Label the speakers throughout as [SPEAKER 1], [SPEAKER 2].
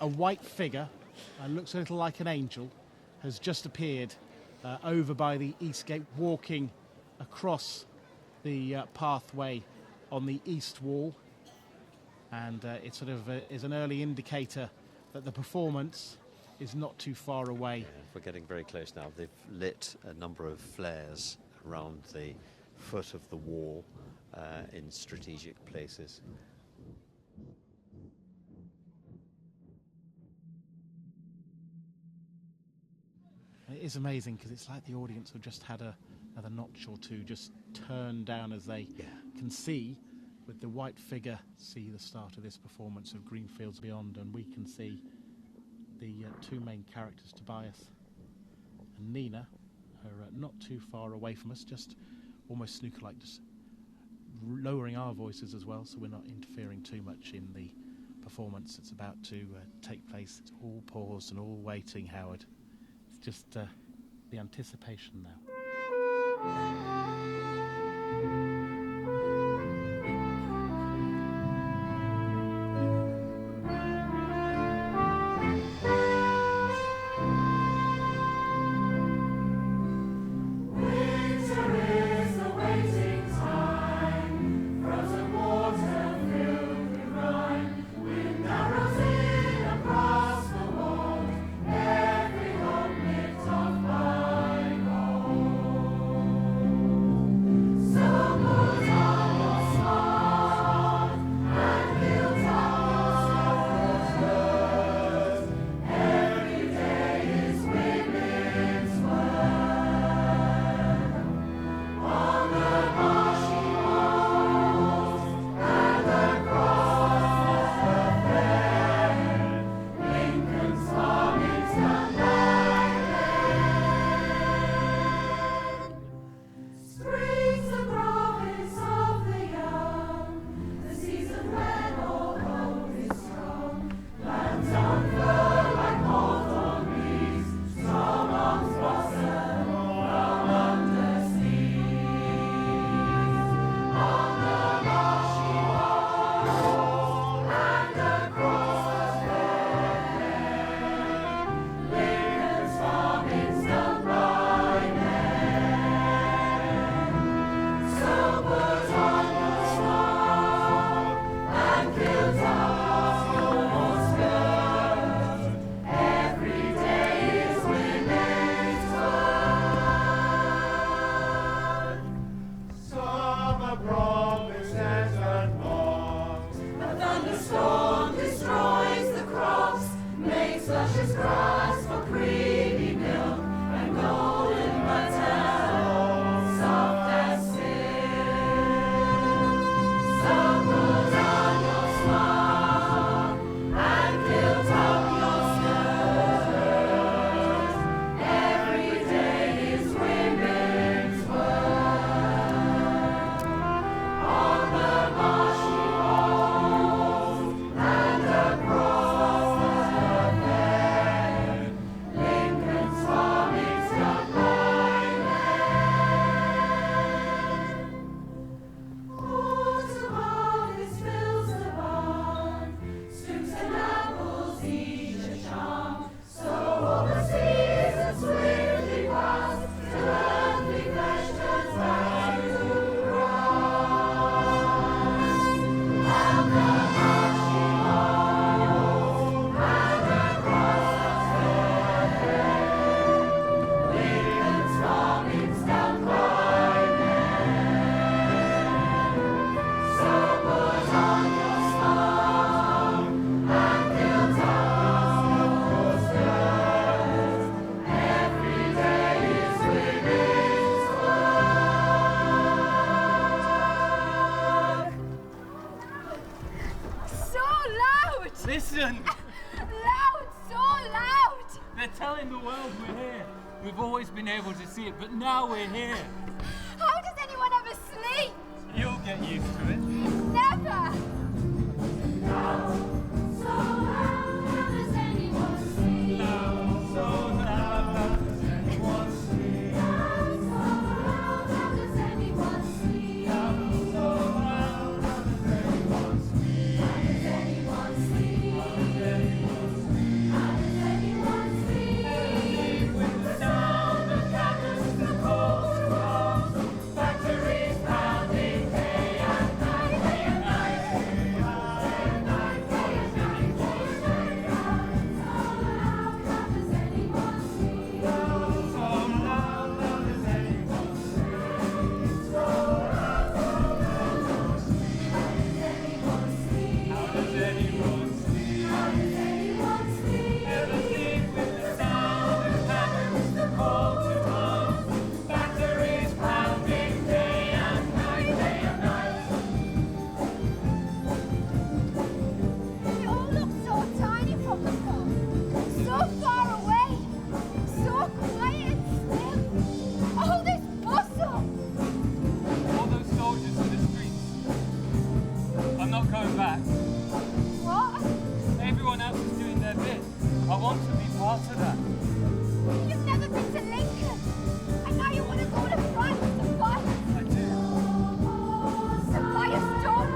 [SPEAKER 1] a white figure, looks a little like an angel, has just appeared over by the east gate, walking across the pathway on the east wall. And it sort of is an early indicator that the performance is not too far away.
[SPEAKER 2] Yeah, we're getting very close now. They've lit a number of flares around the foot of the wall in strategic places.
[SPEAKER 1] It is amazing because it's like the audience have just had another notch or two just turned down as they can see, with the white figure, see the start of this performance of Greenfields Beyond, and we can see the two main characters, Tobias and Nina, are not too far away from us, just almost snooker-like, just lowering our voices as well, so we're not interfering too much in the performance that's about to take place. It's all paused and all waiting, Howard. It's just the anticipation now.
[SPEAKER 3] Listen!
[SPEAKER 4] Loud! So loud!
[SPEAKER 3] They're telling the world we're here. We've always been able to see it, but now we're here.
[SPEAKER 4] How does anyone ever sleep?
[SPEAKER 3] You'll get used to it.
[SPEAKER 4] Never!
[SPEAKER 5] Loud, so loud, how does anyone sleep?
[SPEAKER 3] Loud, so loud, how does anyone sleep?
[SPEAKER 5] Loud, so loud, how does anyone sleep?
[SPEAKER 3] Loud, so loud, how does anyone sleep?
[SPEAKER 5] How does anyone sleep?
[SPEAKER 3] How does anyone sleep? I want to be part of that.
[SPEAKER 4] You've never been to Lincoln. And now you want to go to France to fight.
[SPEAKER 3] I do.
[SPEAKER 4] To buy a stone.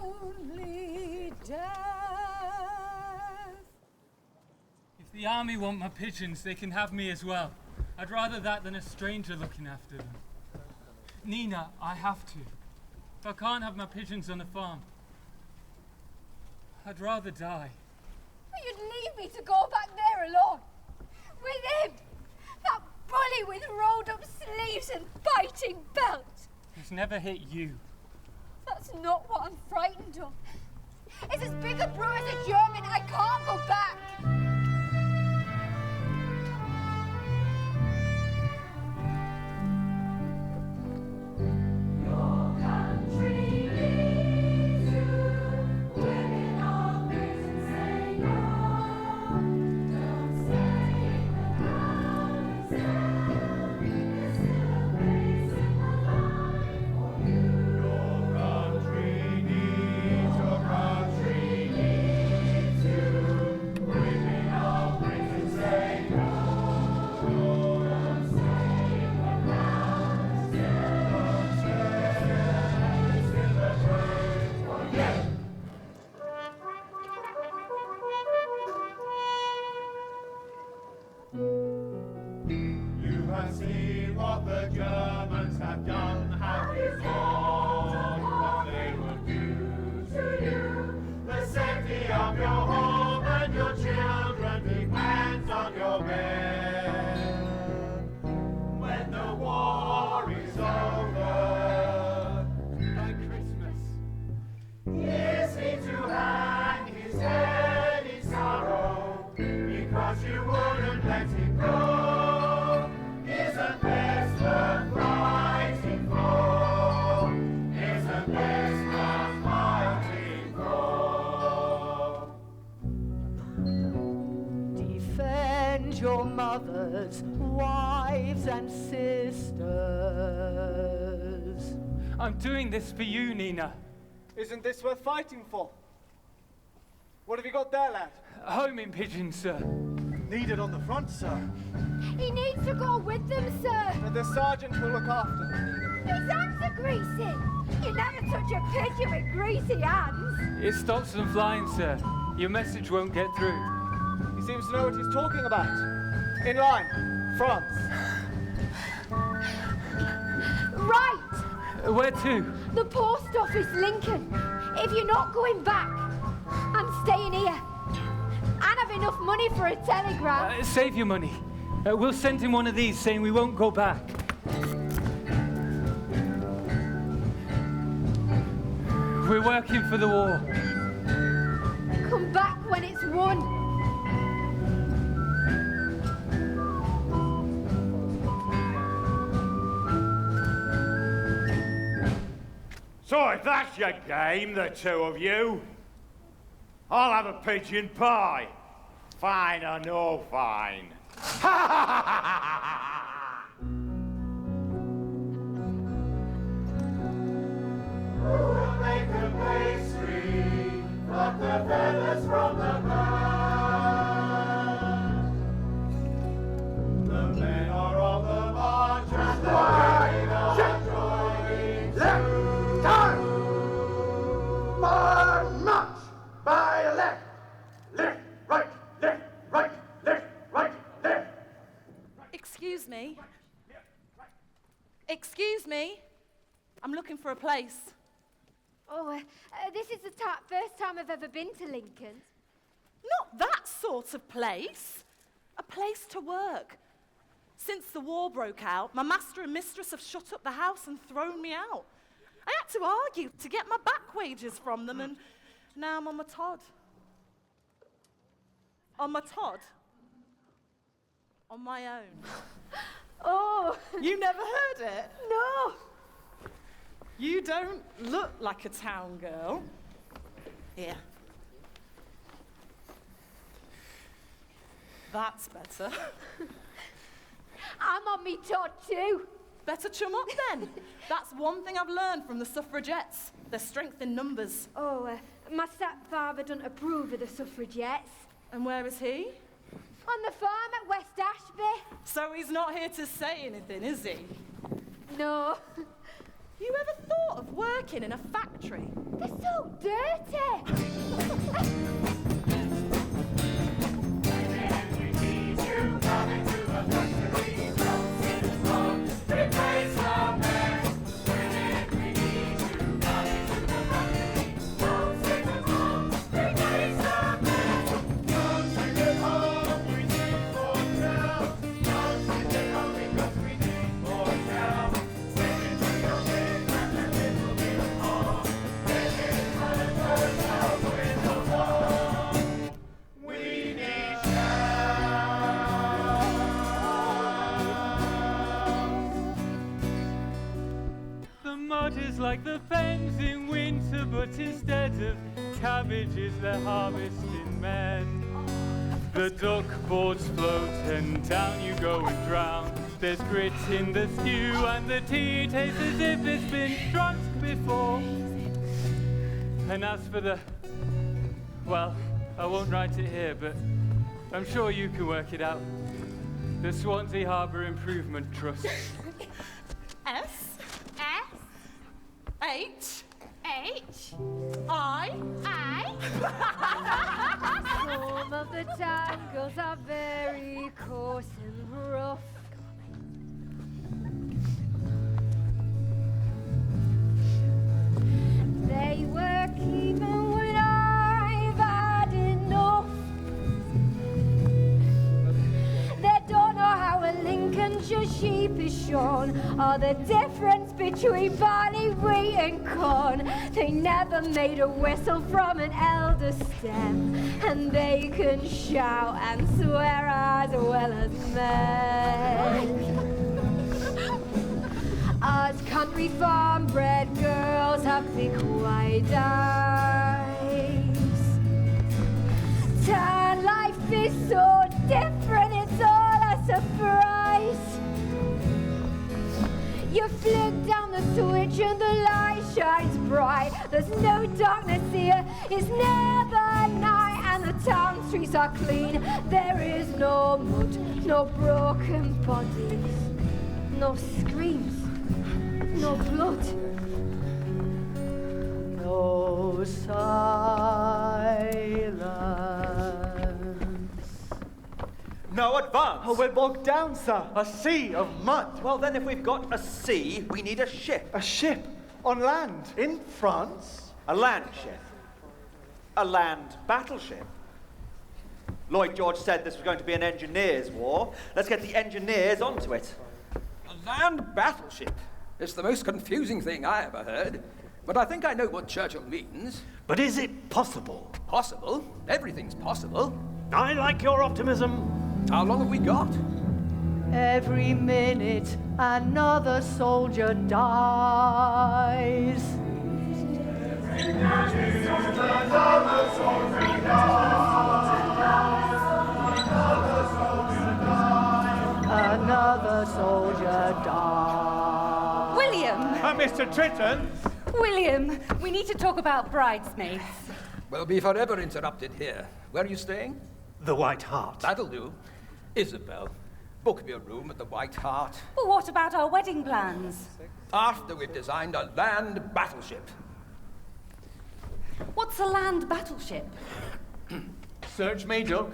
[SPEAKER 6] Only death.
[SPEAKER 3] If the army want my pigeons, they can have me as well. I'd rather that than a stranger looking after them. Nina, I have to. If I can't have my pigeons on the farm, I'd rather die.
[SPEAKER 4] You'd leave me to go back there alone. With him. That bully with rolled up sleeves and biting belt.
[SPEAKER 3] He's never hit you.
[SPEAKER 4] That's not what I'm frightened of. It's as big a bro as a German. I can't go back.
[SPEAKER 5] Your country needs you. Women of reason say no. Don't stay in the ground. There's still a place in the line for you. Your country needs you. Women of reason say no. Don't stay in the ground.
[SPEAKER 7] You have seen what the Germans have done, how you thought what they would do to you. The safety of your home and your children depends on your men. When the war is over,
[SPEAKER 3] By Christmas,
[SPEAKER 7] is he to hang his head in sorrow because you wouldn't let him go? Isn't this worth fighting for? Isn't this worth fighting for?
[SPEAKER 6] Defend your mothers, wives, and sisters.
[SPEAKER 3] I'm doing this for you, Nina.
[SPEAKER 8] Isn't this worth fighting for? What have you got there, lad?
[SPEAKER 3] Homing pigeons, sir.
[SPEAKER 8] Needed on the front, sir.
[SPEAKER 4] He needs to go with them, sir.
[SPEAKER 8] And the sergeant will look after them.
[SPEAKER 4] His hands are greasy. You never touch a pigeon with greasy hands.
[SPEAKER 3] It stops them flying, sir. Your message won't get through.
[SPEAKER 8] He seems to know what he's talking about. In line, France.
[SPEAKER 4] Right.
[SPEAKER 3] Where to?
[SPEAKER 4] The post office, Lincoln. If you're not going back, I'm staying here. And have enough money for a telegram.
[SPEAKER 3] Save your money. We'll send him one of these saying we won't go back. We're working for the war.
[SPEAKER 4] Come back when it's won.
[SPEAKER 7] So if that's your game, the two of you, I'll have a pigeon pie. Fine or no fine. Who will make the pastry, pluck the feathers from the bird? The men are on the march and the women are joining too. March! By left! Left, right, left, right, left, right, left.
[SPEAKER 6] Excuse me. Excuse me. I'm looking for a place.
[SPEAKER 4] Oh, this is the first time I've ever been to Lincoln.
[SPEAKER 6] Not that sort of place. A place to work. Since the war broke out, my master and mistress have shut up the house and thrown me out. I had to argue to get my back wages from them, and now I'm on my Todd. On my Todd? On my own.
[SPEAKER 4] Oh,
[SPEAKER 6] You never heard it?
[SPEAKER 4] no.
[SPEAKER 6] You don't look like a town girl. Here. That's better.
[SPEAKER 4] I'm on me tot too.
[SPEAKER 6] Better chum up then. That's one thing I've learned from the suffragettes. Their strength in numbers.
[SPEAKER 4] Oh, my stepfather doesn't approve of the suffragettes.
[SPEAKER 6] And where is he?
[SPEAKER 4] On the farm at West Ashby.
[SPEAKER 6] So he's not here to say anything, is he?
[SPEAKER 4] No.
[SPEAKER 6] You ever thought of working in a factory?
[SPEAKER 4] They're so dirty.
[SPEAKER 3] Like the fens in winter, but instead of cabbages they're harvesting men. The duck boards float and down you go and drown. There's grit in the stew and the tea tastes as if it's been drunk before. And as for the... well, I won't write it here, but I'm sure you can work it out. The Swansea Harbour Improvement Trust.
[SPEAKER 6] S H
[SPEAKER 4] H
[SPEAKER 6] I
[SPEAKER 4] Some of the tangles are very coarse and rough. They work even when I've had enough. They don't know how a Lincolnshire sheep is shorn, or the difference between barley, wheat and corn. They never made a whistle from an elder stem, and they can shout and swear as well as men. Us country farm bred girls have big wide eyes. Town life is so different, it's all a surprise. You flick down the switch and the light shines bright. There's no darkness here, it's never night, and the town streets are clean. There is no mud, no broken bodies, no screams, no blood, no silence.
[SPEAKER 9] No advance.
[SPEAKER 8] Oh, we're bogged down, sir.
[SPEAKER 9] A sea of mud. Well, then, if we've got a sea, we need a ship.
[SPEAKER 8] A ship on land in France.
[SPEAKER 9] A land ship. A land battleship. Lloyd George said this was going to be an engineers' war. Let's get the engineers onto it.
[SPEAKER 10] A land battleship? It's the most confusing thing I ever heard. But I think I know what Churchill means.
[SPEAKER 11] But is it possible?
[SPEAKER 10] Possible? Everything's possible.
[SPEAKER 11] I like your optimism.
[SPEAKER 10] How long have we got?
[SPEAKER 12] Every minute another soldier dies. Every minute another soldier dies. Another soldier dies.
[SPEAKER 13] William!
[SPEAKER 9] Mr. Tritton!
[SPEAKER 13] William, we need to talk about bridesmaids.
[SPEAKER 10] We'll be forever interrupted here. Where are you staying?
[SPEAKER 11] The White Hart.
[SPEAKER 10] That'll do. Isabel, book me a room at the White Hart.
[SPEAKER 13] Well, what about our wedding plans?
[SPEAKER 10] After we've designed a land battleship.
[SPEAKER 13] What's a land battleship?
[SPEAKER 9] Search me, Duck.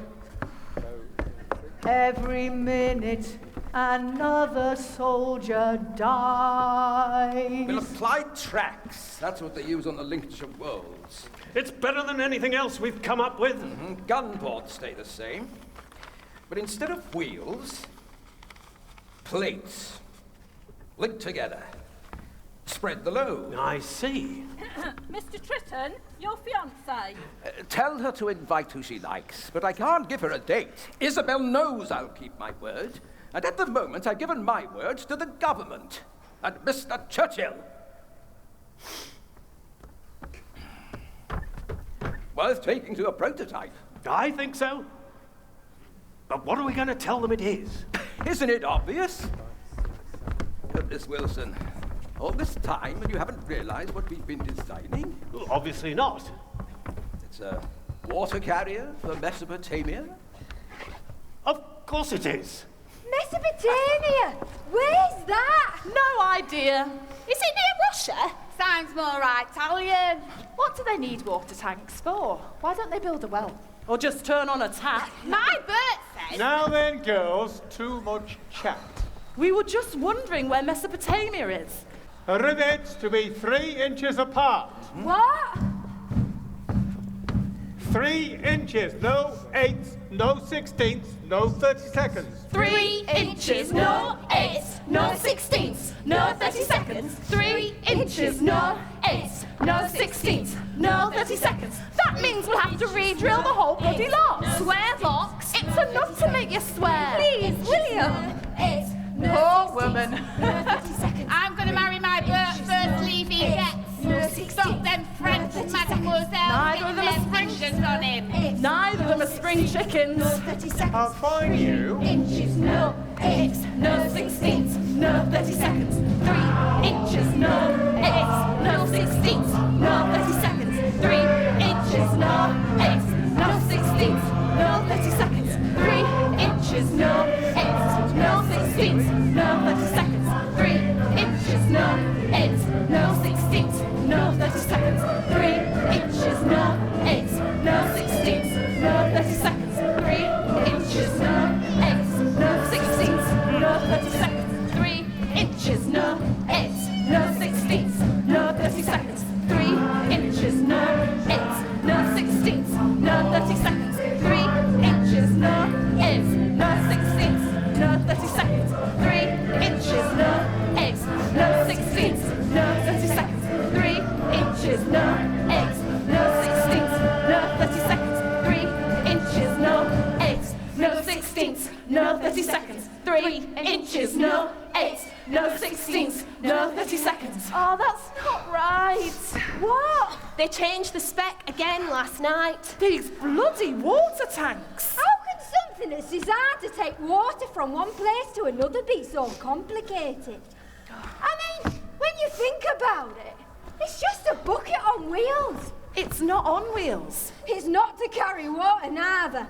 [SPEAKER 12] Every minute another soldier dies.
[SPEAKER 10] We'll apply tracks. That's what they use on the Lincolnshire Wolds.
[SPEAKER 11] It's better than anything else we've come up with.
[SPEAKER 10] Gun ports stay the same. But instead of wheels, plates linked together. Spread the load.
[SPEAKER 11] I see.
[SPEAKER 6] Mr. Tritton, your fiancée.
[SPEAKER 10] Tell her to invite who she likes, but I can't give her a date. Isabel knows I'll keep my word, and at the moment I've given my word to the government and Mr. Churchill. Worth taking to a prototype.
[SPEAKER 11] I think so. But what are we going to tell them it is?
[SPEAKER 10] Isn't it obvious? Miss Wilson, all this time and you haven't realized what we've been designing?
[SPEAKER 11] Well, obviously not.
[SPEAKER 10] It's a water carrier for Mesopotamia?
[SPEAKER 11] Of course it is.
[SPEAKER 4] Mesopotamia! Where's that?
[SPEAKER 6] No idea.
[SPEAKER 14] Is it near Russia? Sounds more Italian.
[SPEAKER 6] What do they need water tanks for? Why don't they build a well? Or just turn on a tap?
[SPEAKER 14] My Bert says...
[SPEAKER 8] Now then, girls, too much chat.
[SPEAKER 6] We were just wondering where Mesopotamia is.
[SPEAKER 8] Rivets to be 3 inches apart.
[SPEAKER 4] What?
[SPEAKER 8] 3 inches, no 8ths, no 16ths, no 30 seconds.
[SPEAKER 6] 3 inches, no 8ths, no 16ths, no 30 seconds. 3 inches, no 8ths, no 16ths, no 30 seconds. That means we'll have to re-drill the whole bloody lot.
[SPEAKER 14] Swear box?
[SPEAKER 6] It's enough to make you swear.
[SPEAKER 4] Please, William.
[SPEAKER 14] It's
[SPEAKER 6] Poor woman.
[SPEAKER 14] I'm going to marry my Bert first leave he gets. Stop them French mademoiselles getting their pensions on him.
[SPEAKER 6] Neither of them are spring chickens.
[SPEAKER 8] I'll find you.
[SPEAKER 6] Inches, no 8ths, no 16ths, no 30 seconds. 3 inches, no 8ths, no 16ths, no 30 seconds. 3 inches, no 8ths, no 16ths, no 30 seconds. 3 inches, no 8ths, no 16ths, no 30 seconds. 3 inches, no 8ths, no 16ths, no 30 seconds. 3 inches, no 8ths, no 16ths, no 30 seconds. 3 inches, no 8ths, no 16ths, no 30 seconds. 3 inches, no 8ths, no 16ths, no 30 seconds. 3 inches, no 8ths, no 16ths, no 30 seconds. 3 inches, no 8ths, no 16ths, no 30 seconds. 3 inches, no 8ths, no 16ths, no 30 seconds. 3 inches, no 8ths, no 16ths, no 30 seconds. 3 inches, no 8ths, no 16ths, no 30 seconds. 3 inches, no 8ths, no 16ths, no 30 seconds. Oh, that's not right.
[SPEAKER 14] What? They changed the spec again last night.
[SPEAKER 6] These bloody water tanks.
[SPEAKER 4] How can something that's designed to take water from one place to another be so complicated? I mean, when you think about it, it's just a bucket on wheels.
[SPEAKER 6] It's not on wheels.
[SPEAKER 4] It's not to carry water neither.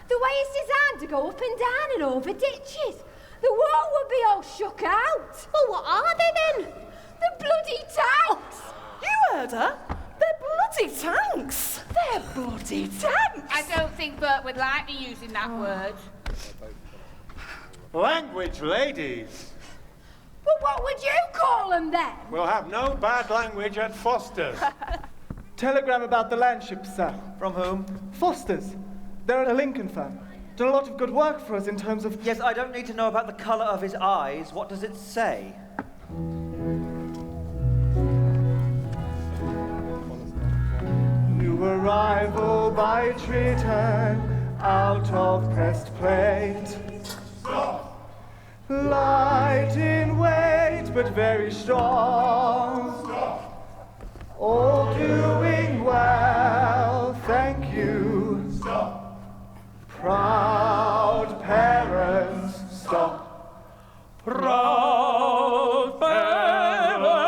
[SPEAKER 4] The way it's designed to go up and down and over ditches. The water would be all shook out.
[SPEAKER 14] Well, what are they then?
[SPEAKER 4] The bloody tanks!
[SPEAKER 6] You heard her? They're bloody tanks. They're bloody tanks.
[SPEAKER 14] I don't think Bert would like me using that word.
[SPEAKER 8] Language, ladies.
[SPEAKER 4] Well, what would you call them then?
[SPEAKER 8] We'll have no bad language at Foster's.
[SPEAKER 15] Telegram about the landship, sir.
[SPEAKER 9] From whom?
[SPEAKER 15] Foster's. They're a Lincoln firm. Done a lot of good work for us in terms of...
[SPEAKER 9] Yes, I don't need to know about the colour of his eyes. What does it say?
[SPEAKER 15] New arrival by Triton, out of pressed plate.
[SPEAKER 7] Stop!
[SPEAKER 15] Light in weight, but very strong.
[SPEAKER 7] Stop!
[SPEAKER 15] All doing well, thank you.
[SPEAKER 7] Stop!
[SPEAKER 15] Proud parents, stop.
[SPEAKER 10] Proud parents!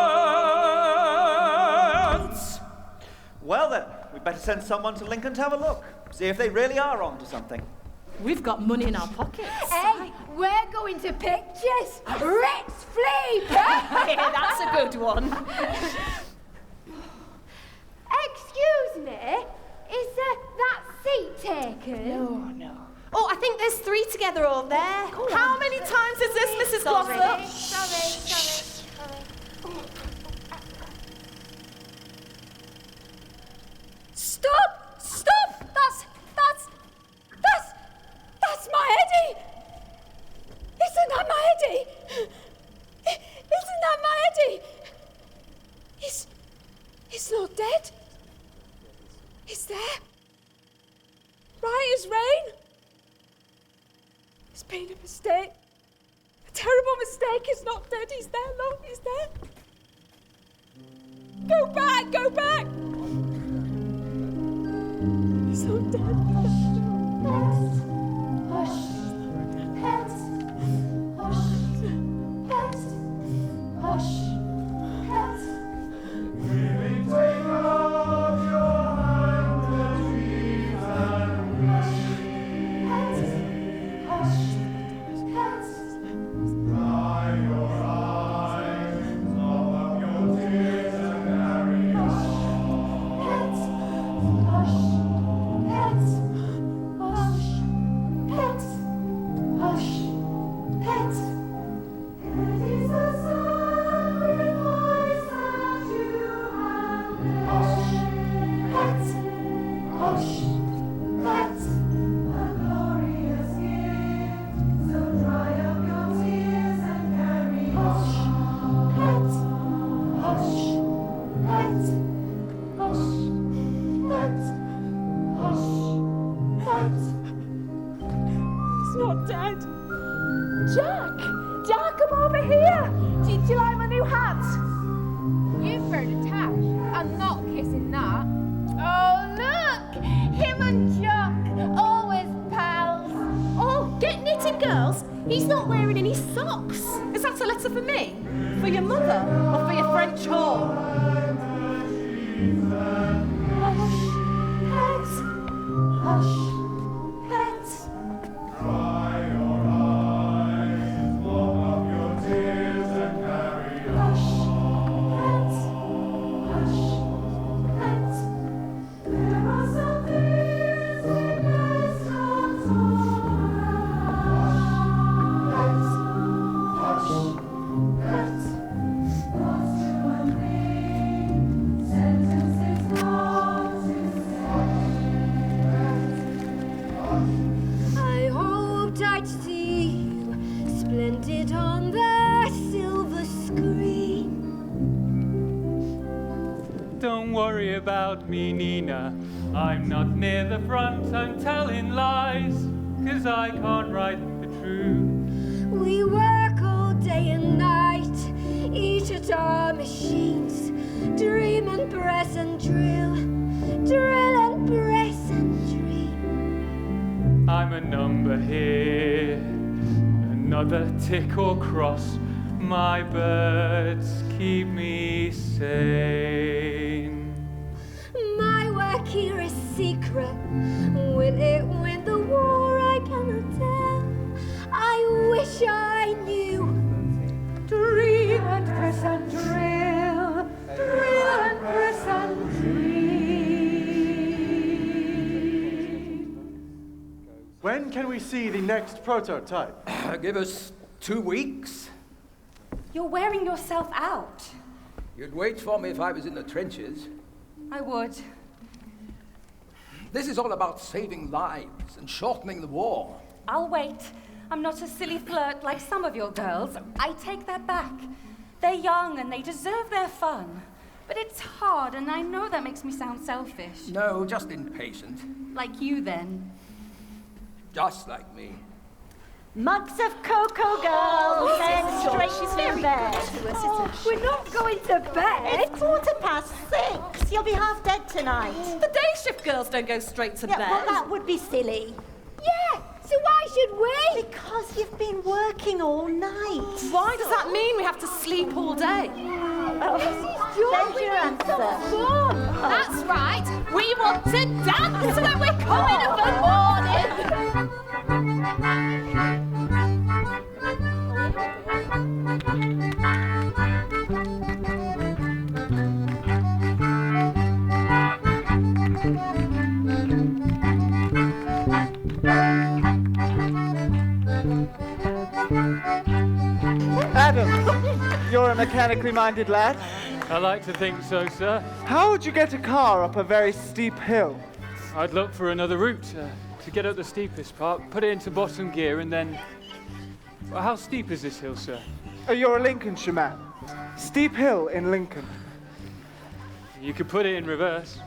[SPEAKER 9] Well then, we'd better send someone to Lincoln to have a look. See if they really are onto something.
[SPEAKER 6] We've got money in our pockets.
[SPEAKER 4] Hey, we're going to pictures. Let's flea.
[SPEAKER 6] Yeah, that's a good one.
[SPEAKER 4] Excuse me, is that seat taken?
[SPEAKER 14] No. Oh, I think there's 3 together all there.
[SPEAKER 6] How many times is this, Mrs. Glossop?
[SPEAKER 14] Sorry.
[SPEAKER 4] Stop! That's my Eddie! Isn't that my Eddie? Isn't that my Eddie? He's not dead. He's there. Right as rain. It's been a mistake. A terrible mistake. He's not dead. He's there, look, he's there. Go back! He's not dead. Hush.
[SPEAKER 6] not dead.
[SPEAKER 4] Jack! Jack, come over here! Do you like my new hat?
[SPEAKER 14] You've thrown a tash. I'm not kissing that. Oh, look! Him and Jock, always pals.
[SPEAKER 6] Oh, get knitted, girls. He's not wearing any socks. Is that a letter for me? For your mother? Or for your French whore?
[SPEAKER 4] Hush, hush, pets.
[SPEAKER 7] Dry your eyes, warm up your tears and carry on.
[SPEAKER 4] Hush, pets.
[SPEAKER 7] There are some things we best not talk
[SPEAKER 4] Hush, pets.
[SPEAKER 7] What's to a thing? Sentences not to
[SPEAKER 4] I hoped I'd see you splendid on the silver screen.
[SPEAKER 3] Don't worry about me, Nina. I'm not near the front, I'm telling lies, 'cause I can't write the truth.
[SPEAKER 4] We work all day and night, each at our machines, dream and press and drill, drill and press and dream.
[SPEAKER 3] I'm a number here, another tick or cross. My birds keep me sane.
[SPEAKER 4] My work here is secret. Will it win the war? I cannot tell. I wish I knew. Dream and press and drill, drill and press and dream.
[SPEAKER 15] When can we see the next prototype?
[SPEAKER 10] Give us 2 weeks.
[SPEAKER 13] You're wearing yourself out.
[SPEAKER 10] You'd wait for me if I was in the trenches.
[SPEAKER 13] I would.
[SPEAKER 10] This is all about saving lives and shortening the war.
[SPEAKER 13] I'll wait. I'm not a silly flirt like some of your girls. I take that back. They're young and they deserve their fun. But it's hard, and I know that makes me sound selfish.
[SPEAKER 10] No, just impatient.
[SPEAKER 13] Like you, then.
[SPEAKER 10] Just like me.
[SPEAKER 12] Mugs of cocoa, girls, and straight to bed.
[SPEAKER 4] We're not going to bed.
[SPEAKER 12] It's 6:15. You'll be half dead tonight.
[SPEAKER 6] The day shift girls don't go straight to bed.
[SPEAKER 12] Well, that would be silly.
[SPEAKER 4] Yeah, so why should we?
[SPEAKER 12] Because you've been working all night.
[SPEAKER 6] Why does that mean we have to sleep all day?
[SPEAKER 12] There's your answer.
[SPEAKER 14] That's right. We want to dance when we're coming of the morning.
[SPEAKER 8] Adam, you're a mechanically minded lad.
[SPEAKER 3] I like to think so, sir.
[SPEAKER 8] How would you get a car up a very steep hill?
[SPEAKER 3] I'd look for another route to get up the steepest part, put it into bottom gear, and then... Well, how steep is this hill, sir?
[SPEAKER 8] Oh, you're a Lincolnshire man. Steep hill in Lincoln.
[SPEAKER 3] You could put it in reverse.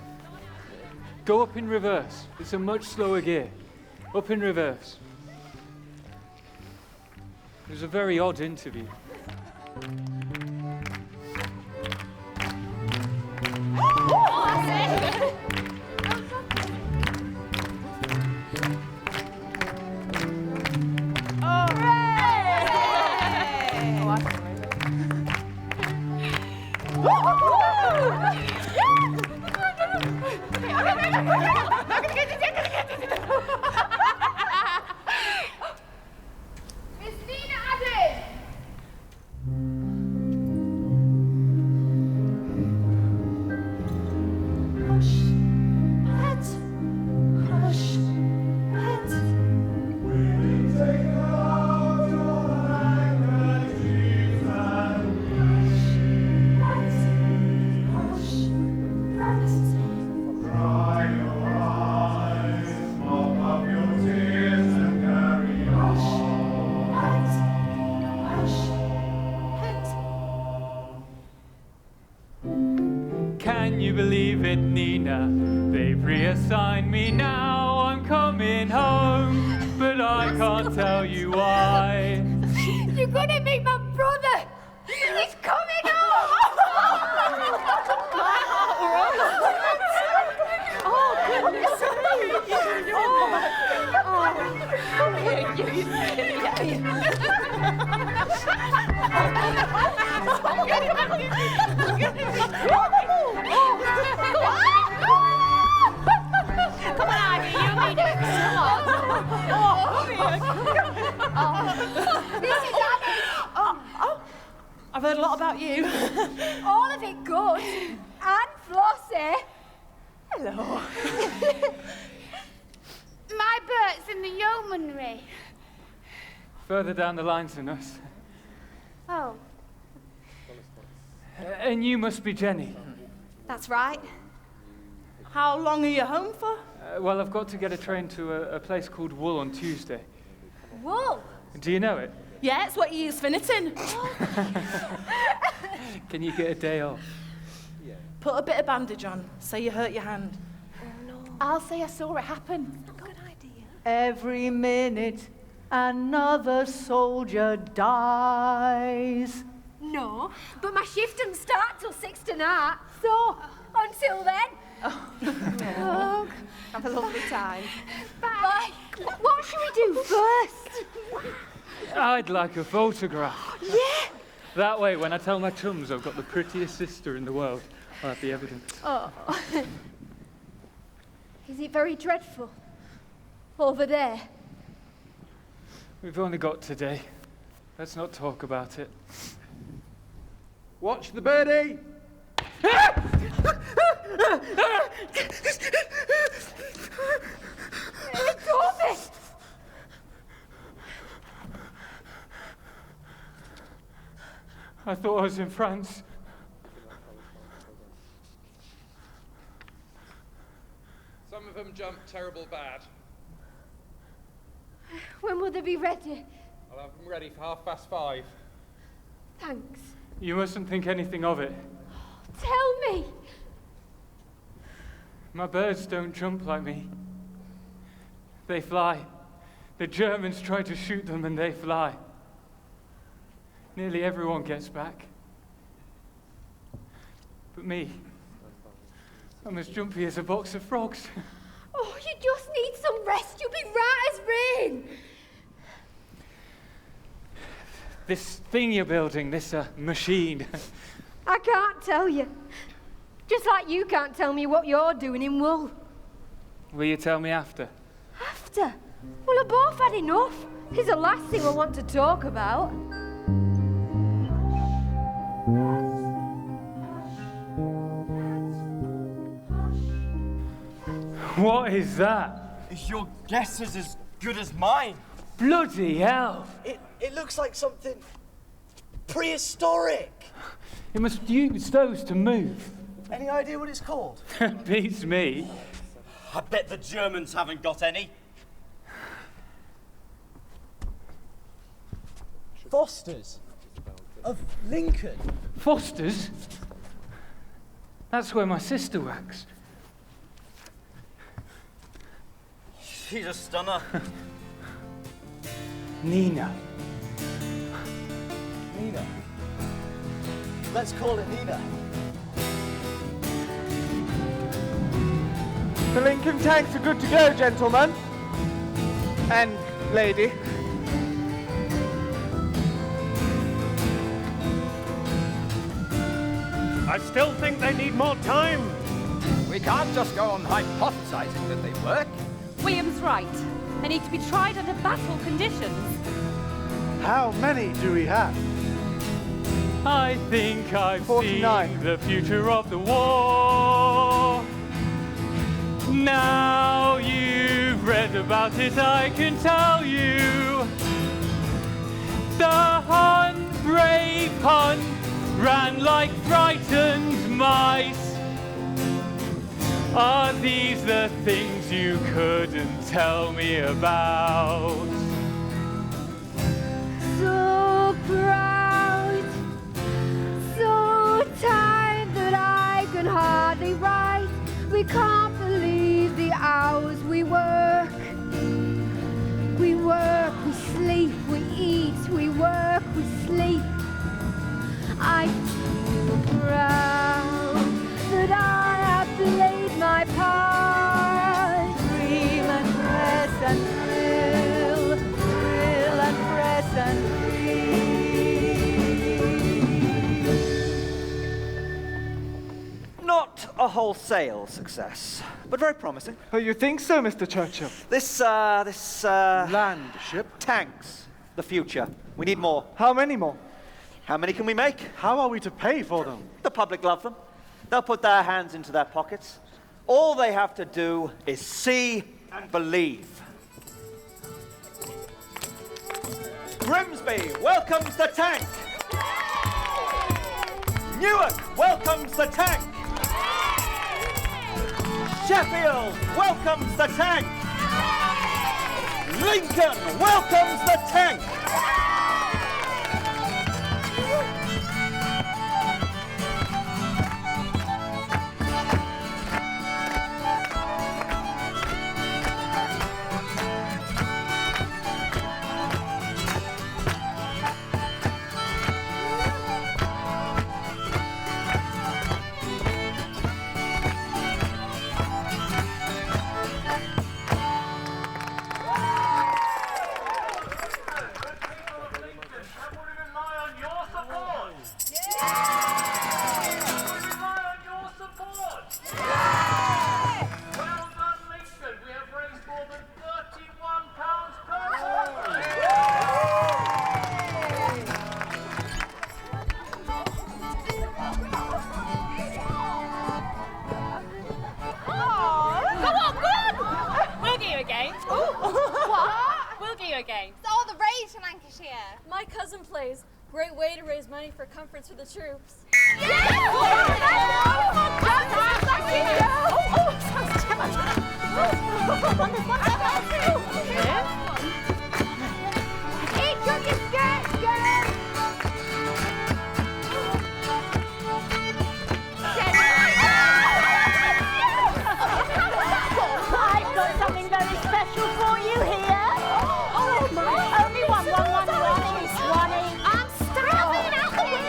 [SPEAKER 3] Go up in reverse. It's a much slower gear. Up in reverse. It was a very odd interview. Can you believe it, Nina? They've reassigned me now. I'm coming home, but I can't tell you why.
[SPEAKER 4] You're gonna meet my brother! He's coming home!
[SPEAKER 6] Oh, goodness me! Come here, you
[SPEAKER 14] Come on, Ivy, you need it. Come on.
[SPEAKER 4] This is Abby!
[SPEAKER 6] I've heard a lot about you.
[SPEAKER 4] All of it good. And Flossie.
[SPEAKER 6] Hello.
[SPEAKER 14] My Bert's in the yeomanry.
[SPEAKER 3] Further down the line than us.
[SPEAKER 4] Oh,
[SPEAKER 3] And you must be Jenny.
[SPEAKER 4] that's right.
[SPEAKER 6] How long are you home for?
[SPEAKER 3] Well, I've got to get a train to a place called Wool on Tuesday.
[SPEAKER 4] Wool.
[SPEAKER 3] Do you know it?
[SPEAKER 6] Yeah, it's what you use for knitting.
[SPEAKER 3] Can you get a day off?
[SPEAKER 6] Put a bit of bandage on, so you hurt your hand.
[SPEAKER 14] I'll say I saw it happen.
[SPEAKER 12] Every minute another soldier dies.
[SPEAKER 4] No, but my shift doesn't start till 6 tonight. So, until then.
[SPEAKER 6] Oh, have a lovely time.
[SPEAKER 4] Bye. What should we do first?
[SPEAKER 3] I'd like a photograph.
[SPEAKER 4] Yeah.
[SPEAKER 3] That way, when I tell my chums I've got the prettiest sister in the world, I'll have the evidence.
[SPEAKER 4] Oh. Is it very dreadful? Over there?
[SPEAKER 3] We've only got today. Let's not talk about it.
[SPEAKER 9] Watch the birdie!
[SPEAKER 4] It's over.
[SPEAKER 3] I thought I was in France.
[SPEAKER 10] Some of them jump terrible bad.
[SPEAKER 4] When will they be ready?
[SPEAKER 10] I'll have them ready for 5:30.
[SPEAKER 4] Thanks.
[SPEAKER 3] You mustn't think anything of it.
[SPEAKER 4] Tell me.
[SPEAKER 3] My birds don't jump like me. They fly. The Germans try to shoot them and they fly. Nearly everyone gets back. But me, I'm as jumpy as a box of frogs.
[SPEAKER 4] Oh, you just need some rest. You'll be right as rain.
[SPEAKER 3] This thing you're building, this machine.
[SPEAKER 4] I can't tell you. Just like you can't tell me what you're doing in Wool.
[SPEAKER 3] Will you tell me after?
[SPEAKER 4] After? Well, I both had enough. It's the last thing I want to talk about.
[SPEAKER 3] What is that?
[SPEAKER 16] Your guess is as good as mine.
[SPEAKER 3] Bloody hell!
[SPEAKER 16] It looks like something prehistoric.
[SPEAKER 3] It must use those to move.
[SPEAKER 16] Any idea what it's called?
[SPEAKER 3] Beats me.
[SPEAKER 16] I bet the Germans haven't got any. Foster's of Lincoln.
[SPEAKER 3] Foster's? That's where my sister works.
[SPEAKER 16] She's a stunner.
[SPEAKER 3] Nina.
[SPEAKER 16] Nina. Let's call it Nina.
[SPEAKER 8] The Lincoln tanks are good to go, gentlemen. And lady.
[SPEAKER 11] I still think they need more time.
[SPEAKER 10] We can't just go on hypothesizing that they work.
[SPEAKER 13] William's right. They need to be tried under battle conditions.
[SPEAKER 8] How many do we have?
[SPEAKER 3] I think I've
[SPEAKER 8] 49.
[SPEAKER 3] seen the future of the war. Now you've read about it, I can tell you. The Hun, brave Hun, ran like frightened mice. Are these the things you couldn't tell me about?
[SPEAKER 4] So proud, so tired that I can hardly write. We can't believe the hours we work. We work We sleep, we eat, we work, we sleep. I feel proud that I have played my part. Dream and press and thrill, thrill and press and thrill.
[SPEAKER 9] Not a wholesale success, but very promising.
[SPEAKER 15] Oh, you think so, Mr. Churchill?
[SPEAKER 9] This
[SPEAKER 15] land ship?
[SPEAKER 9] Tanks. The future. We need more.
[SPEAKER 15] How many more?
[SPEAKER 9] How many can we make?
[SPEAKER 15] How are we to pay for them?
[SPEAKER 9] The public love them. They'll put their hands into their pockets. All they have to do is see and believe. Grimsby welcomes the tank. Newark welcomes the tank. Sheffield welcomes the tank. Lincoln welcomes the tank.
[SPEAKER 17] My cousin plays. Great way to raise money for comforts for the troops.
[SPEAKER 12] I've got something very special for you here. Only one each, one each. I'm starving out the way.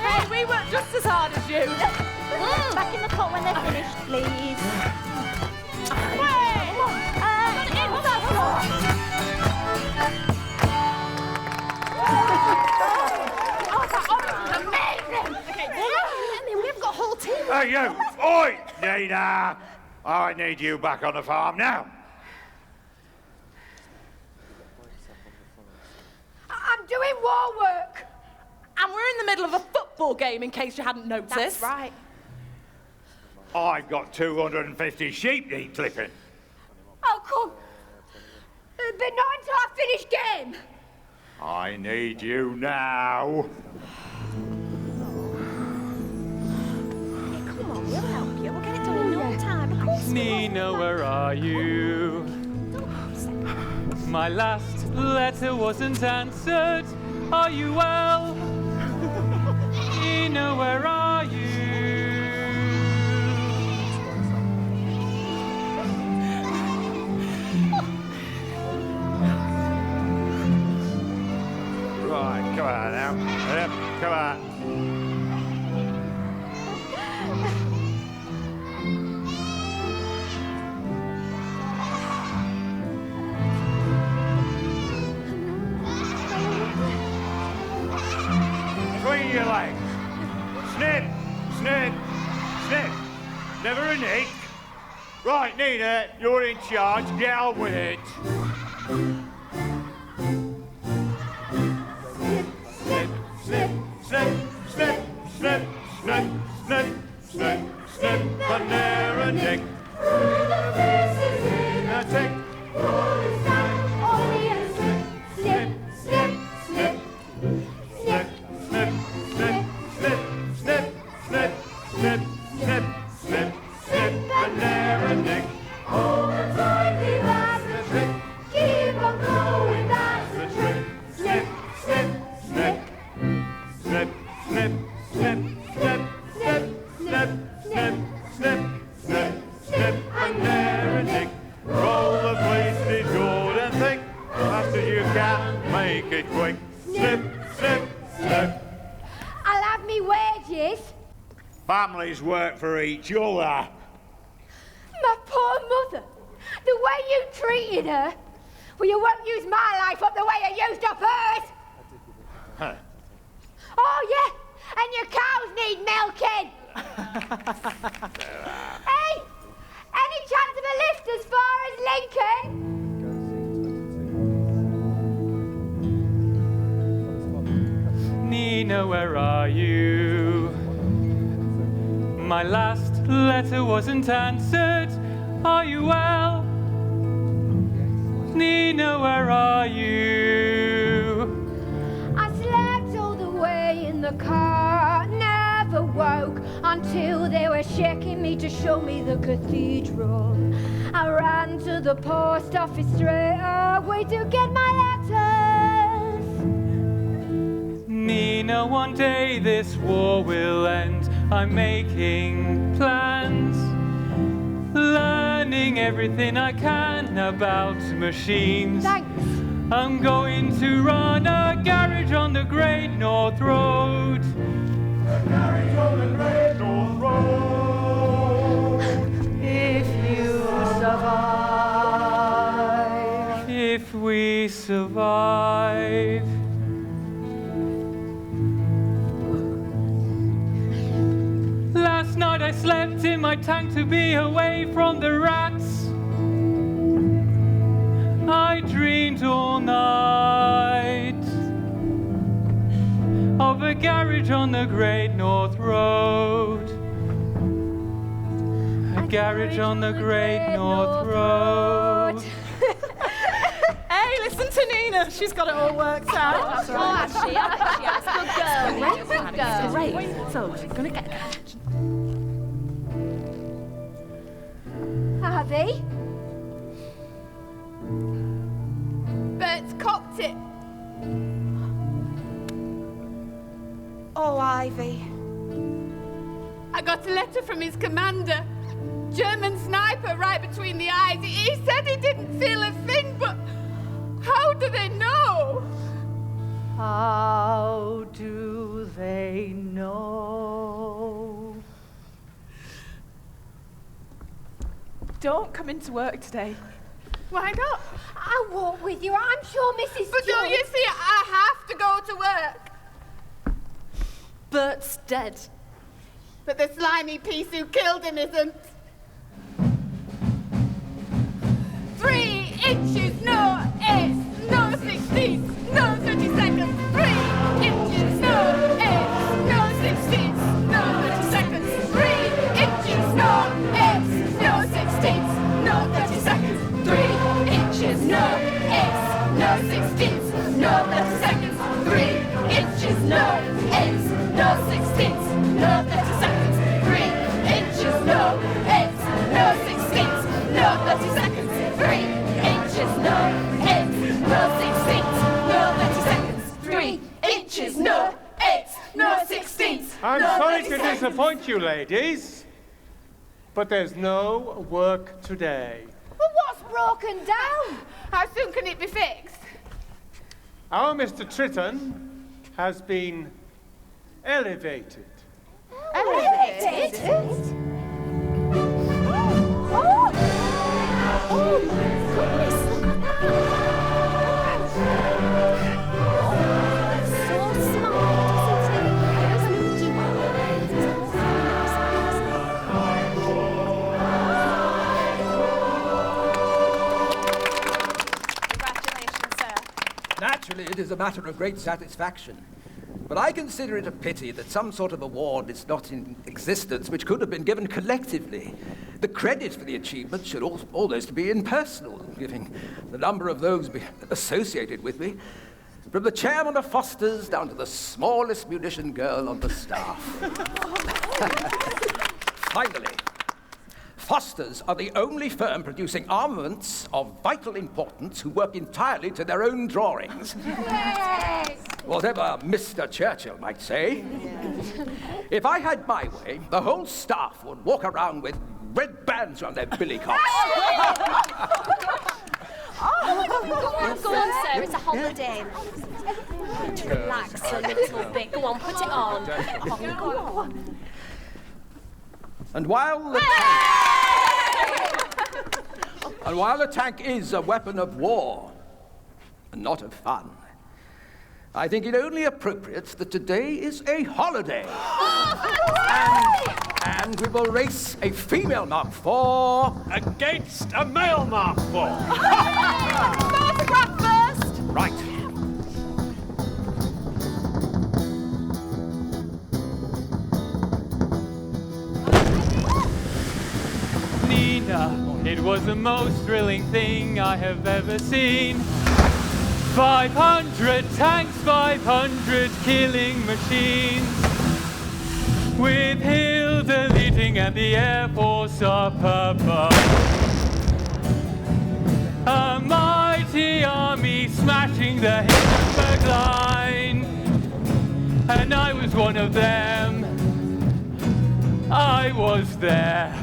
[SPEAKER 6] Hey, we worked just as hard as you.
[SPEAKER 12] Back in the pot when they're finished, please.
[SPEAKER 11] Hey, you! Oi, Nina! I need you back on the farm now.
[SPEAKER 4] I'm doing war work.
[SPEAKER 6] And we're in the middle of a football game, in case you hadn't noticed.
[SPEAKER 4] That's right.
[SPEAKER 11] I've got 250 sheep need clipping.
[SPEAKER 4] Oh, come. But not until I finish game.
[SPEAKER 11] I need you now.
[SPEAKER 12] Come on, we'll help you. We'll get it done in no time. Of course.
[SPEAKER 3] Nina, where are you? My last letter wasn't answered. Are you well? Nina, where are you?
[SPEAKER 11] Right, come on now. Yep, come on. Between your legs. Snip, snip, snip. Never a nick. Right, Nina, you're in charge. Get on with it. Snip, snip, snip, snip, snip, snip, snip, snip, snip, but never a nick. A tick. Snip, snip, snip, snip, snip, snip, snip, snip, snip, snip, snip, snip, snip, but never a nick. All the time he has the trick. Keep on going, that's the trick. Snip, snip, snip, snip, snip, snip, snip, snip, snip, snip, snip, hours' work for each other.
[SPEAKER 4] My poor mother. The way you treated her. Well, you won't use my life up the way you used up hers.
[SPEAKER 11] Huh.
[SPEAKER 4] Oh, yeah. And your cows need milking. Hey, any chance of a lift as far as Lincoln?
[SPEAKER 3] Nina, where are you? My last letter wasn't answered. Are you well? Nina, where are you?
[SPEAKER 4] I slept all the way in the car, never woke until they were shaking me to show me the cathedral. I ran to the post office straight away to get my letters.
[SPEAKER 3] Nina, one day this war will end. I'm making plans, learning everything I can about machines.
[SPEAKER 4] Thanks.
[SPEAKER 3] I'm going to run a garage on the Great North Road.
[SPEAKER 7] A garage on the Great North Road.
[SPEAKER 15] If you survive.
[SPEAKER 3] If we survive. Last night I slept in my tank to be away from the rats. I dreamed all night of a garage on the Great North Road. A garage on the Great North Road.
[SPEAKER 6] Hey, listen to Nina. She's got it all worked out.
[SPEAKER 12] Oh, she has. Good girl.
[SPEAKER 6] Great. So, she's going to get
[SPEAKER 4] Harvey?
[SPEAKER 14] Bert's cocked it.
[SPEAKER 6] Oh, Ivy.
[SPEAKER 14] I got a letter from his commander. German sniper right between the eyes. He said he didn't feel a thing, but how do they know?
[SPEAKER 6] How do they know? Don't come into work today.
[SPEAKER 14] Why not?
[SPEAKER 4] I'll walk with you. I'm sure Mrs.
[SPEAKER 14] But don't you see, I have to go to work.
[SPEAKER 6] Bert's dead.
[SPEAKER 14] But the slimy piece who killed him isn't. 3 inches, no 8, no 16, no 30 seconds. 3 inches, no 8, no 16, no 30 seconds. 3 inches, no 8, no 16, no 30 seconds. 3 inches, no 8, no 16, no 30 seconds. 3 inches, no 8, no 16, no 30 seconds. 3 inches, no 8, no 16, no 30 seconds. 3 inches, no 8, no 16, no 30 seconds. 3 inches, no 8, no 16.
[SPEAKER 11] I'm
[SPEAKER 14] no
[SPEAKER 11] sorry
[SPEAKER 14] 30
[SPEAKER 11] to
[SPEAKER 14] seconds.
[SPEAKER 11] disappoint you, ladies, but there's no work today.
[SPEAKER 4] But what's broken down?
[SPEAKER 14] How soon can it be fixed?
[SPEAKER 11] Our Mr. Triton has been elevated.
[SPEAKER 4] Elevated? Oh my goodness, look at that. So smart, isn't he?
[SPEAKER 12] Congratulations, sir.
[SPEAKER 10] Naturally, it is a matter of great satisfaction. But I consider it a pity that some sort of award is not in existence which could have been given collectively. The credit for the achievement should almost be impersonal, given the number of those associated with me, from the chairman of Foster's down to the smallest munition girl on the staff. Finally, Foster's are the only firm producing armaments of vital importance who work entirely to their own drawings.
[SPEAKER 4] Yes.
[SPEAKER 10] Whatever Mr. Churchill might say. If I had my way, the whole staff would walk around with red bands around their billycocks.
[SPEAKER 12] Go on, sir. It's a holiday. To relax a little bit. Go on, put it on. Go on.
[SPEAKER 10] And while the tank is a weapon of war and not of fun, I think it only appropriate that today is a holiday. And we will race a female Mark IV
[SPEAKER 11] against a male Mark IV.
[SPEAKER 6] Photograph first!
[SPEAKER 10] Right.
[SPEAKER 3] Nina, it was the most thrilling thing I have ever seen. 500 tanks, 500 killing machines. With Hilda leading and the Air Force up above. A mighty army smashing the Hindenburg line. And I was one of them. I was there.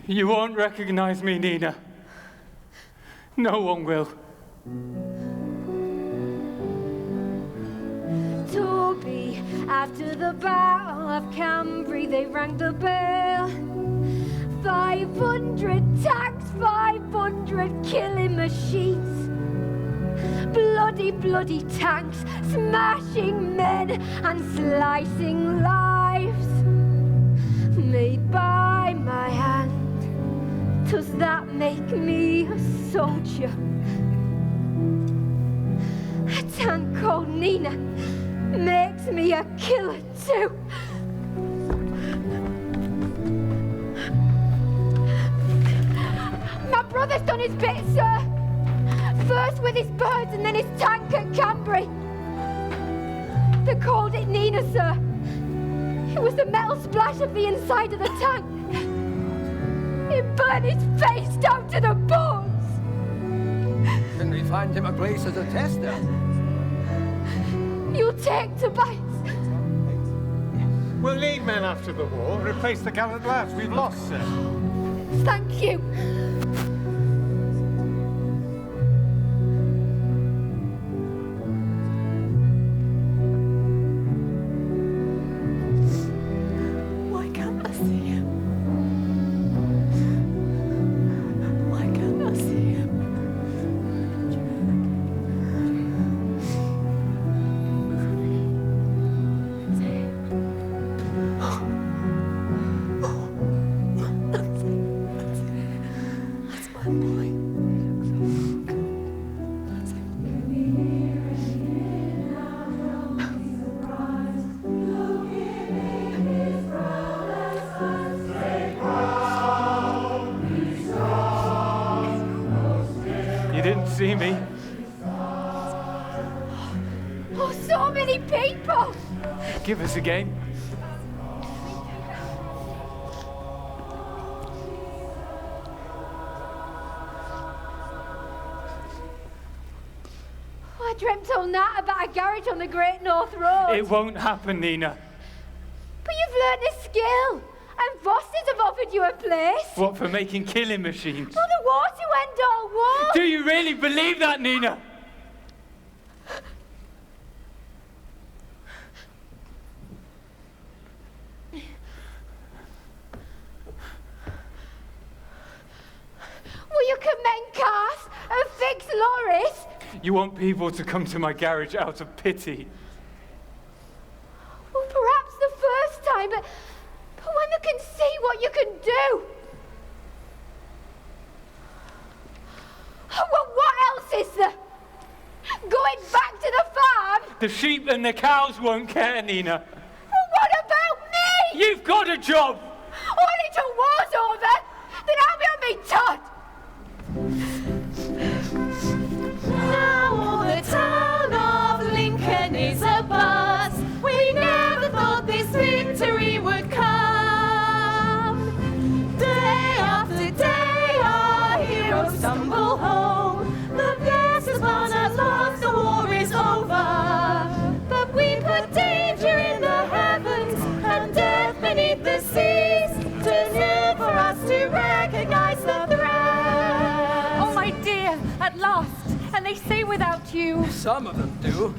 [SPEAKER 3] You won't recognize me, Nina. No one will.
[SPEAKER 4] Toby, after the Battle of Cambrai, they rang the bell. 500 tanks, 500 killing machines. Bloody, bloody tanks, smashing men and slicing lives. Made by my hand. Does that make me a soldier? A tank called Nina makes me a killer too. My brother's done his bit, sir. First with his birds and then his tank at Cambrai. They called it Nina, sir. It was the metal splash of the inside of the tank. It burned his face down to the bones.
[SPEAKER 10] Can we find him a place as a tester?
[SPEAKER 4] You'll take Tobias.
[SPEAKER 11] We'll need men after the war. Replace the gallant lads we've lost, sir.
[SPEAKER 4] Thank you.
[SPEAKER 6] Why can't I see him? Why can't I see him? That's my boy.
[SPEAKER 3] You didn't see me.
[SPEAKER 4] Oh, so many people.
[SPEAKER 3] Give us a game.
[SPEAKER 4] I dreamt all night about a garage on the Great North Road.
[SPEAKER 3] It won't happen, Nina.
[SPEAKER 4] But you've learnt a skill. And bosses have offered you a place.
[SPEAKER 3] What, for making killing machines?
[SPEAKER 4] Oh, the war to end all war.
[SPEAKER 3] Do you really believe that, Nina?
[SPEAKER 4] Will you commend cars and fix lorries?
[SPEAKER 3] You want people to come to my garage out of pity.
[SPEAKER 4] Well, perhaps the first time, but when they can see what you can do. Well, what else is there? Going back to the farm?
[SPEAKER 3] The sheep and the cows won't care, Nina.
[SPEAKER 4] Well, what about me?
[SPEAKER 3] You've got a job.
[SPEAKER 4] Only till war's over, then I'll be on me tot.
[SPEAKER 14] Now all the town of Lincoln is abuzz. We never thought this victory would come. Day after day our heroes stumble home. The blessed one at last, the war is over. But we put danger in the heavens and death beneath the seas. 'Tis new for us to recognize the threat.
[SPEAKER 13] Oh, my dear, at last. And they say without you.
[SPEAKER 10] Some of them do.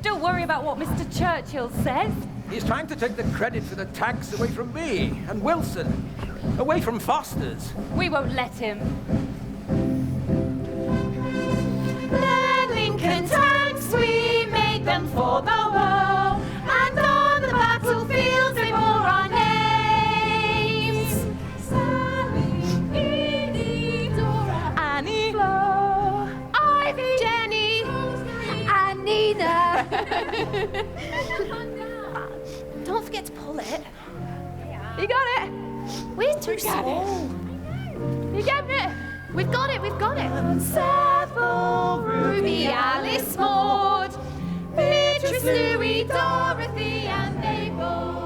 [SPEAKER 13] Don't worry about what Mr. Churchill says.
[SPEAKER 10] He's trying to take the credit for the tanks away from me and Wilson, away from Foster's.
[SPEAKER 13] We won't let him.
[SPEAKER 14] The Lincoln tanks, we made them for the war, and on the battlefield they bore our names. Sally, Edie, Dora, Annie, Flo, Ivy, Jenny,
[SPEAKER 4] and Nina.
[SPEAKER 14] Don't forget to pull it. You got it? We're too small. You get it? We've got it, we've got it. Seville, Ruby, Alice, Maud, Beatrice, Louis, Dorothy, and Mabel.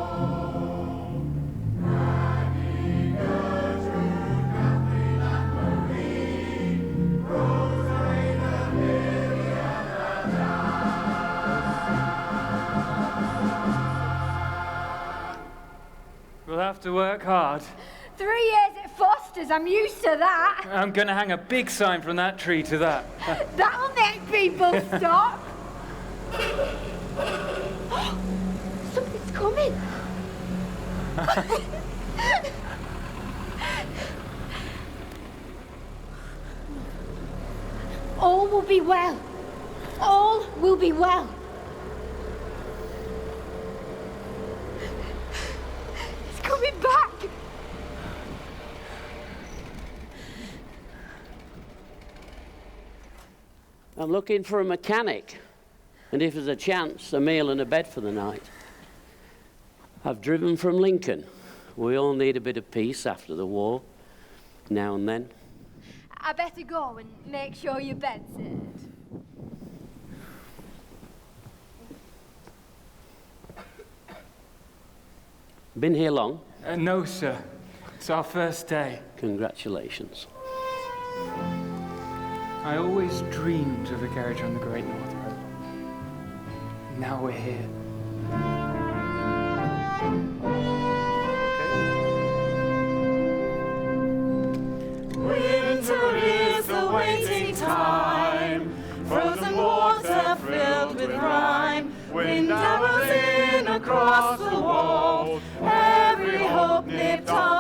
[SPEAKER 7] Annie, Gertrude, Kathleen, and Marie, Rosa, Ada, Mary, and
[SPEAKER 3] We'll have to work hard.
[SPEAKER 4] 3 years at Foster's, I'm used to that.
[SPEAKER 3] I'm going to hang a big sign from that tree to that.
[SPEAKER 4] That'll make people stop. Something's coming. All will be well. All will be well. It's coming back.
[SPEAKER 18] I'm looking for a mechanic, and if there's a chance, a meal and a bed for the night. I've driven from Lincoln. We all need a bit of peace after the war, now and then.
[SPEAKER 4] I better go and make sure your bed's in.
[SPEAKER 18] Been here long?
[SPEAKER 3] No, sir. It's our first day.
[SPEAKER 18] Congratulations.
[SPEAKER 3] I always dreamed of a carriage on the Great North Road. Now we're here.
[SPEAKER 14] Winter is the waiting time, frozen water filled with rime, wind arrows in across the wall, every hope nipped off.